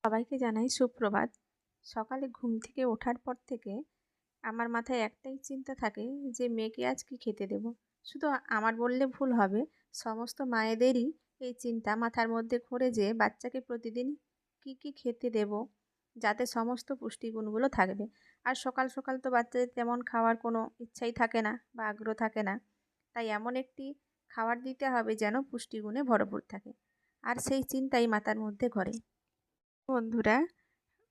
সবাইকে জানাই সুপ্রভাত। সকালে ঘুম থেকে ওঠার পর থেকে আমার মাথায় একটাই চিন্তা থাকে যে মেয়েকে আজ কি খেতে দেব। শুধু আমার বললে ভুল হবে, সমস্ত মায়েদেরই এই চিন্তা মাথার মধ্যে ঘোরে যে বাচ্চাকে প্রতিদিন কি কি খেতে দেব যাতে সমস্ত পুষ্টিগুণগুলো থাকবে। আর সকাল সকাল তো বাচ্চাদের তেমন খাওয়ার কোনো ইচ্ছাই থাকে না বা আগ্রহ থাকে না, তাই এমন একটি খাবার দিতে হবে যেন পুষ্টিগুণে ভরপুর থাকে। আর সেই চিন্তাই মাথার মধ্যে ঘোরে। বন্ধুরা,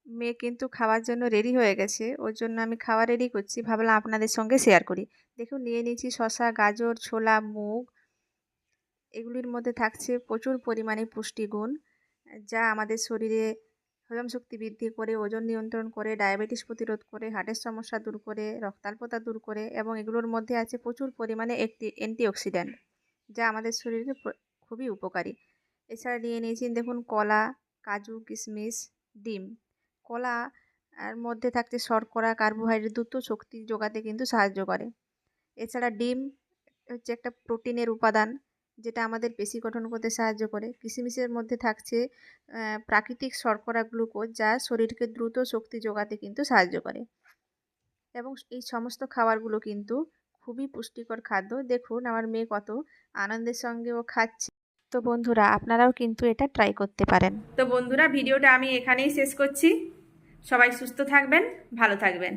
মেয়ে কিন্তু খাওয়ার জন্য রেডি হয়ে গেছে, ওর জন্য আমি খাওয়া রেডি করছি, ভাবলাম আপনাদের সঙ্গে শেয়ার করি। দেখুন, নিয়ে নিয়েছি শসা, গাজর, ছোলা, মুগ। এগুলির মধ্যে থাকছে প্রচুর পরিমাণে পুষ্টিগুণ, যা আমাদের শরীরে হজম শক্তি বৃদ্ধি করে, ওজন নিয়ন্ত্রণ করে, ডায়াবেটিস প্রতিরোধ করে, হার্টের সমস্যা দূর করে, রক্তাল্পতা দূর করে, এবং এগুলোর মধ্যে আছে প্রচুর পরিমাণে একটি অ্যান্টিঅক্সিডেন্ট, যা আমাদের শরীরে খুবই উপকারী। এছাড়া নিয়ে নিয়েছি দেখুন কলা, কাজু, কিশমিশ, ডিম। কলা আর মধ্যে থাকছে শর্করা, কার্বোহাইড্রেট, দ্রুত শক্তি যোগাতে কিন্তু সাহায্য করে। এছাড়া ডিম হচ্ছে একটা প্রোটিনের উপাদান, যেটা আমাদের পেশি গঠন করতে সাহায্য করে। কিশমিশের মধ্যে থাকছে প্রাকৃতিক শর্করা, গ্লুকোজ, যা শরীরকে দ্রুত শক্তি যোগাতে কিন্তু সাহায্য করে। এবং এই সমস্ত খাবারগুলো কিন্তু খুবই পুষ্টিকর খাদ্য। দেখুন আমার মেয়ে কত আনন্দের সঙ্গে ও খাচ্ছে। তো বন্ধুরা, আপনারাও কিন্তু এটা ট্রাই করতে পারেন। তো বন্ধুরা, ভিডিওটা আমি এখানেই শেষ করছি। সবাই সুস্থ থাকবেন, ভালো থাকবেন।